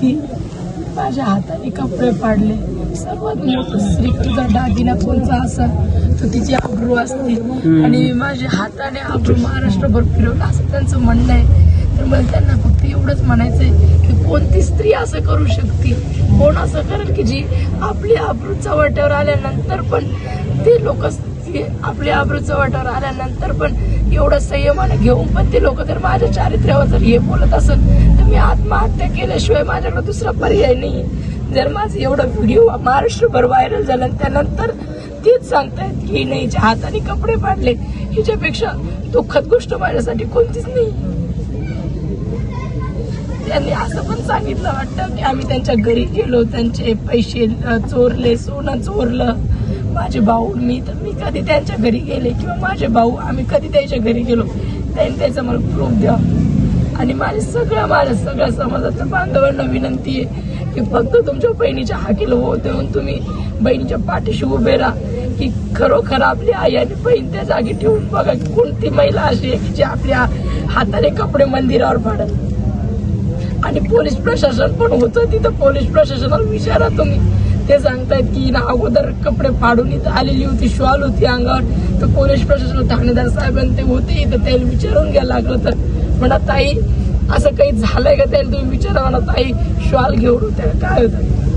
की माझ्या हाताने कपडे पाडले. सर्वात मोठं श्रीकृत दागिना कोणचा असेल तर तिची आबरू असते आणि माझ्या हाताने आबरू महाराष्ट्रभर फिरवलं असं त्यांचं म्हणणं आहे. तर मला त्यांना फक्त एवढंच म्हणायचंय की कोणती स्त्री असं करू शकते, कोण असं करेल की जी आपली आबरू चव्हाट्यावर आल्यानंतर पण ते लोक आपल्या आबरू चव्हाट्यावर आल्यानंतर पण एवढं संयमाने घेऊन पण ते लोक जर माझ्या चारित्र्यावर जर हे बोलत असेल तर मी आत्महत्या केल्याशिवाय माझ्याकडे दुसरा पर्याय नाही. जर माझं एवढं व्हिडिओ महाराष्ट्रभर व्हायरल झाला त्यानंतर तेच सांगतायत की नाही हाताने कपडे पाडले, ह्याच्यापेक्षा दुःखद गोष्ट माझ्यासाठी कोणतीच नाही. त्यांनी असं पण सांगितलं वाटतं की आम्ही त्यांच्या घरी गेलो, त्यांचे पैसे चोरले, सोनं चोरलं. माझे भाऊ मी कधी त्यांच्या घरी गेले किंवा माझे भाऊ आम्ही कधी त्यांच्या घरी गेलो त्यांनी त्याचं मला प्रूफ द्या. आणि माझ्या सगळ्या समाजाच्या बांधवांना विनंती आहे की फक्त तुमच्या बहिणीच्या हाकीला हो देऊन तुम्ही बहिणीच्या पाठीशी उभे राहा की खरोखर आपली आई आणि बहीण त्या जागी ठेवून बघा की कोणती महिला अशी आहे की जी आपल्या हाताने कपडे मंदिरावर पाडत. आणि पोलीस प्रशासन पण होतं तिथं, पोलीस प्रशासनाला विचारा तुम्ही. ते सांगतायत की ना अगोदर कपडे फाडून इथं आलेली होती, शॉल होती अंगावर, तर पोलीस प्रशासन ठाणेदार साहेबांनी ते होते इथं, त्याला विचारून घ्यायला लागलं. तर म्हणा ताई असं काही झालंय का त्याला तुम्ही विचारा, म्हणा ताई शॉल घेऊन होत्या काय होतं.